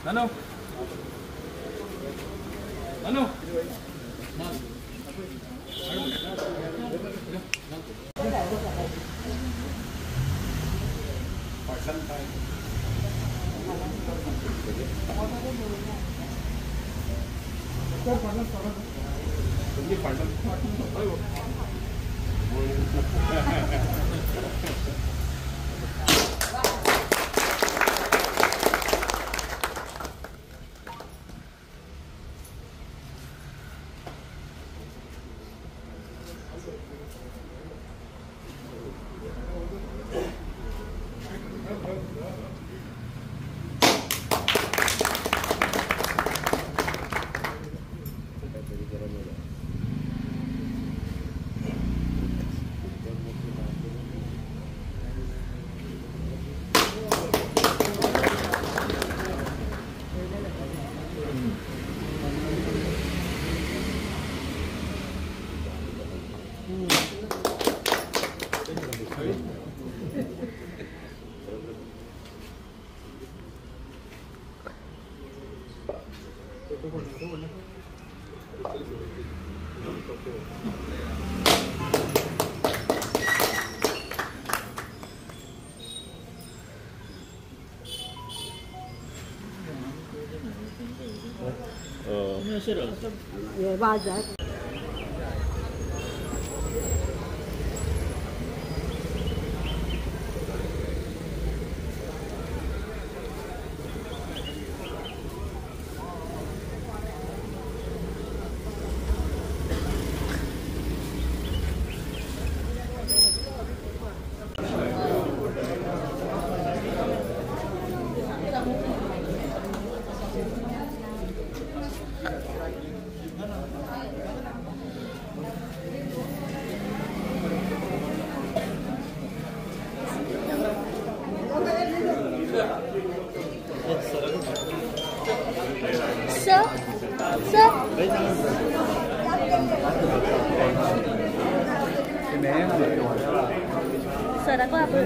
Ano? Ano? 예, 맞아. Sir, ako ako.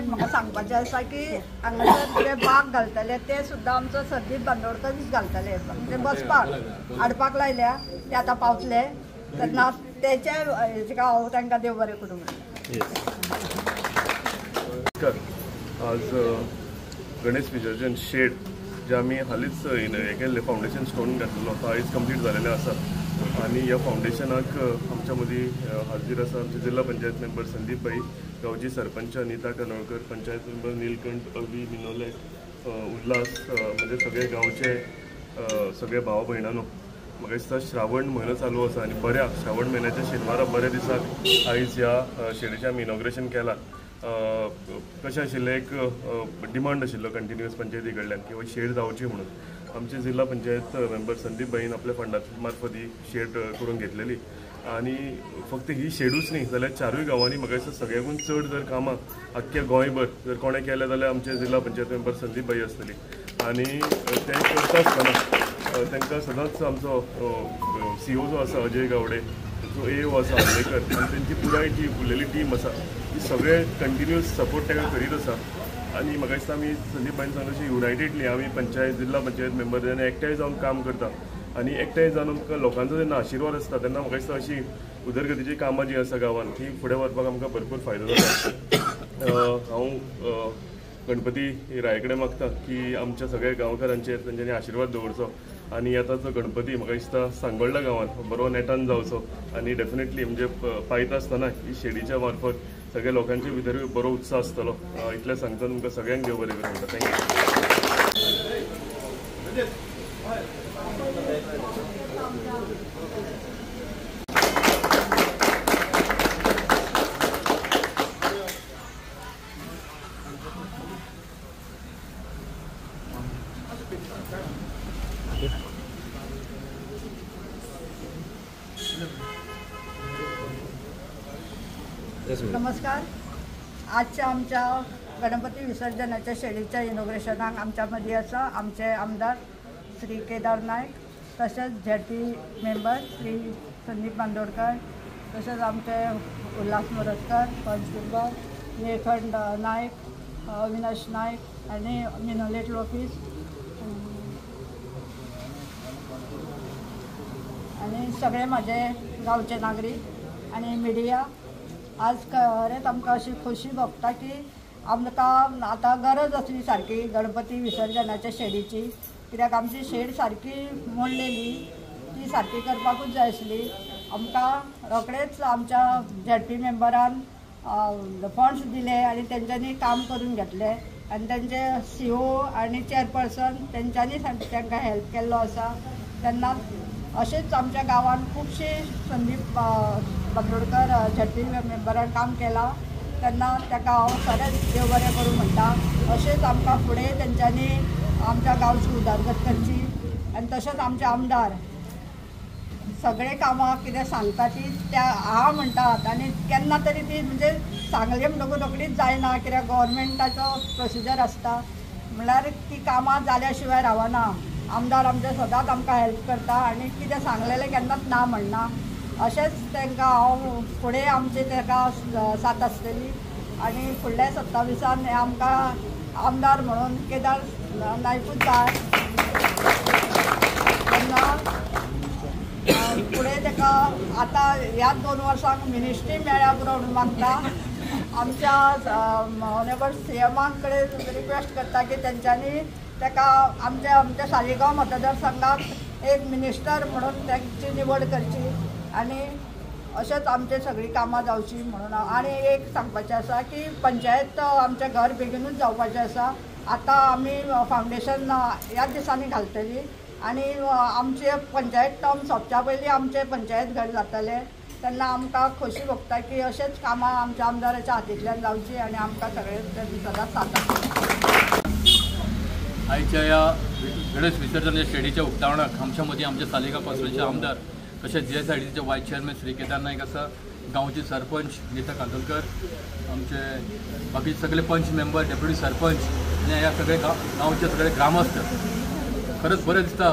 म्हाका सांगपाचें आसा की हांगासर जे बाग घालतले ते सुद्दां आमचो सर्दीप बांदोडकरच घालतले म्हणजे बसपाक हाडपाक लायल्या ते आतां पावतले तेन्ना तेचे हेका हांव तांकां देव बरें करूं आज गणेश विसर्जन शेड जे आमी हालींच हे केल्ले फावंडेशन स्टोन घातलेलो तो आयज कंप्लीट जाल्लेले आसा आणि ह्या फावंडेशनाक आमच्या मदीं हाजीर आसा आमचे जिल्हा पंचायत मेंबर संदीप भाई, गांवची सरपंच अनिता कनोळकर, पंचायत मेंबर नीलकंठ अवी मिनोले, उल्हास, म्हणजे सगळे गांवचे सगळे भाव भयणांनो. म्हाका दिसता श्रावण म्हयनो चालू आसा आनी बऱ्या श्रावण म्हयन्याच्या शेनवारा बऱ्या दिसाक आयज ह्या शेडीचें आमी इनॉग्रेशन केलां कशें आशिल्लें एक डिमांड आशिल्लो कंटिन्युअस पंचायती कडल्यान की हो शेड जावची म्हणून आमचे जिल्हा पंचायत मेंबर संदीप भाईन आपल्या फंडा मार्फत ही शेड करून घेतलेली आणि फक्त ही शेडूच न्ही जाल्यार चारूय गांवांनी म्हाका दिसता सगळ्याकून चड जर कामां आख्ख्या गोंयभर जर कोणें केलें जाल्यार आमचे जिल्हा पंचायत मेंबर संदीप भाई आसतली आणि ते करता आसतना तांकां सदांच आमचो CEO जो आसा अजय गावडे जो AO आसा आंबेकर आनी तेंची पुराय टीम उरलेली टीम आसा ती सगळे कंटिन्युअस सपोर्ट ताका करीत आसा आणि म्हाका दिसता आमी संदीप भाईन सांगले अशी युनायटेडली आमी पंचायत जिल्हा पंचायत मेंबर जेन्ना एकठांय जावन काम करता आणि एकठांय जावन आमकां लोकांचो जेन्ना आशिर्वाद आसता तेन्ना म्हाका दिसता अशी उदरगतीची कामां जी आसा गांवांत ती फुडें व्हरपाक आमकां भरपूर फायदो जाता हांव गणपती राया कडेन मागता की आमच्या सगळ्या गांवकारांचेर तेंच्यांनी आशिर्वाद दवरचो आणि आतांचो गणपती म्हाका दिसता सांगोळडा गांवांत बरो नेटान जावचो आणि डेफिनेटली म्हणजे पायता आसतना ही शेडीच्या मार्फत सगळ्या लोकांचे भितर बरो उत्साह आसतलो इतलें सांगता तुमकां सगळ्यांक देव बरें करूं म्हणटा थँक्यू. नमस्कार. आजच्या आमच्या गणपती विसर्जनाच्या शेडीच्या इनॉग्रेशनाक आमच्या मदीं आसा आमचे आमदार श्री केदार नायक, तशेंच ZP मेंबर श्री संदीप बांदोडकर, तशेंच आमचे उल्हास मोरजकर, पंच मेंबर निळखंड नायक, अविनाश नायक आनी मिनोलेट लोकीस आनी सगळे म्हाजे गांवचे नागरीक आनी मिडिया. आज खरेंच आमकां अशी खोशी भोगता की आमकां आतां गरज आसली सारकी गणपती विसर्जनाच्या शेडीची, कित्याक आमची शेड सारकी मोडलेली ती सारकी करपाकूच जाय आसली. आमकां रोखडेच आमच्या ZP मेंबरान फंड्स दिले आनी तेंच्यांनी काम करून घेतले आनी तेंचे CO आनी चेअरपर्सन तेंच्यांनी तांकां हेल्प केल्लो आसा. तेन्ना अशेंच आमच्या गांवांत खुबशे संदीप बांदोडकर ZP मेंबरान काम केलां तेन्ना ताका हांव खरेंच देव बरें करूं म्हणटा. अशेंच आमकां फुडें तेंच्यांनी आमच्या गांवची उदरगत करची आनी तशेंच आमचे आमदार सगळे कामां कितें सांगता ती त्या हांव म्हणटात आनी केन्ना तरी ती म्हणजे सांगले म्हणटकूच रोखडीच जायना, कित्याक गव्हर्मेंटाचो प्रोसिजर आसता म्हणल्यार ती कामां जाल्या शिवाय रावना. आमदार आमचे सदांच आमकां हेल्प करता आनी कितें सांगलेलें केन्नाच ना म्हणना. अशेंच तांकां हांव फुडें आमची ताका साथ आसतली आनी फुडल्या 27 हे आमकां आमदार म्हणून केदार नायकूच जाय. तेन्ना फुडें ताका आतां ह्या 2 वर्सांक मिनिस्ट्री मेळ्ळ्या पुरो म्हणून मागता. आमच्या ऑनरेबल CMां कडेन रिक्वेस्ट करता की तेंच्यांनी ताका आमच्या सालिगांव मतदारसंघात एक मिनिस्टर म्हणून ताची निवड करची आनी अशेंच आमचे सगळीं कामां जावची म्हणून. आनी एक सांगपाचें आसा की पंचायत आमचें घर बेगीनूच जावपाचें आसा. आतां आमी फावंडेशन ह्याच दिसांनी घालतली आनी आमचे पंचायत टर्म सोंपच्या पयलीं आमचें पंचायत घर जातलें. तेन्ना आमकां खोशी भोगता की अशेंच कामां आमच्या आमदाराच्या हातींतल्यान जावची आनी आमकां सगळे सदांच साथ. आयच्या ह्या गणेश विसर्जनाच्या शेडीच्या उक्तावणाक आमच्या मदीं आमचे सालिगांव पासवेचे आमदार तशेंच JSIDCचे वायस चेअरमॅन श्री केदार नायक आसा, गांवचे सरपंच नीता कांदोलकर, आमचे बाकी सगळे पंच मेंबर, डेप्युटी सरपंच आनी ह्या सगळे गांवचे सगळे ग्रामस्थ. खरेंच बरें दिसता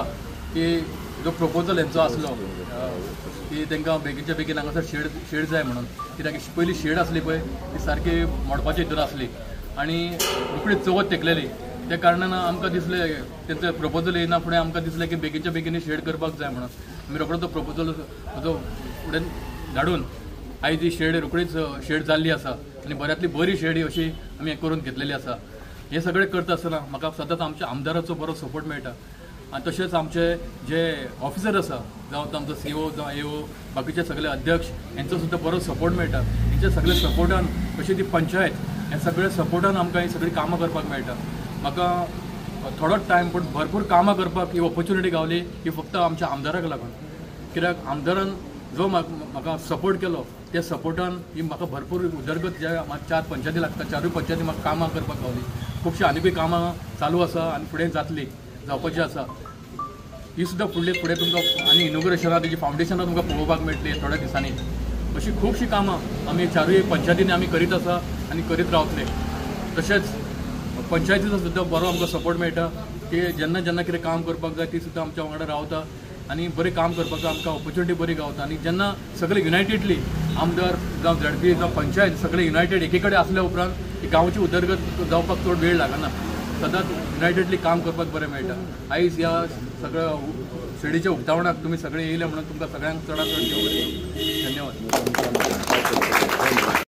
की जो प्रपोजल हेंचो आसलो की तांकां बेगीनच्या बेगीन हांगासर शेड जाय म्हणून, कित्याक पयलीं शेड आसली पळय ती सारकी मोडपाची हितून आसली आनी रोखडीच चवथ तेकलेली. त्या कारणान आमकां दिसलें तेंचो प्रपोजल येयना फुडें आमकां दिसलें की बेगीनच्या बेगीन शेड करपाक जाय म्हणून आमी रोखडो तो प्रपोजल म्हजो फुडें धाडून आयज ही शेड रोखडीच शेड जाल्ली आसा आनी बऱ्यांतली बरी शेड अशी आमी हें करून घेतलेली आसा. हे सगळें करता आसतना म्हाका सदांच आमच्या आमदाराचो बरो सपोर्ट मेळटा आनी तशेंच आमचे जे ऑफिसर आसा जावं तो आमचो CO जावं AO बाकीचे सगळे अध्यक्ष हेंचो सुद्दां बरो सपोर्ट मेळटा. हेंच्या सगळे सपोर्टान कशी ती पंचायत हे सगळे सपोर्टान आमकां ही सगळीं कामां करपाक मेळटा. म्हाका थोडोच टायम पूण भरपूर कामां करपाक ही ऑपॉर्च्युनिटी गावली ही फक्त आमच्या आमदाराक लागून, कित्याक आमदारान जो म्हाका सपोर्ट केलो त्या सपोर्टान ही म्हाका भरपूर उदरगत जे म्हाका 4 पंचायती लागता 4 पंचायती म्हाका कामां करपाक गावली. खुबशीं आनीकूय कामां चालू आसा आनी फुडें जातली जावपाची आसा. ही सुद्दां फुडें तुमकां आनी इनोग्रेशनां तेजी फावंडेशनां तुमकां पळोवपाक मेळटली थोड्या दिसांनी. अशी खुबशीं कामां आमी 4 पंचायतींनी आमी करीत आसा आनी करीत रावतले. तशेंच पंचायतीचो सुद्दां बरो आमकां सपोर्ट मेळटा की जेन्ना जेन्ना कितें काम करपाक जाय ती सुद्दां आमच्या वांगडा रावता आनी बरें काम करपाक आमकां ऑपॉर्च्युनिटी बरी गावता. आनी जेन्ना सगळे युनायटेडली आमदार जावं झडपी जावं पंचायत सगळे युनायटेड एके कडेन आसल्या उपरांत ही गांवची उदरगत जावपाक चड वेळ लागना. सदांच युनायटेडली काम करपाक बरें मेळटा. आयज ह्या सगळ्या शेडीच्या उक्तावणाक तुमी सगळे येयले म्हणून तुमकां सगळ्यांक चडांत चड देव बरें करूं. धन्यवाद.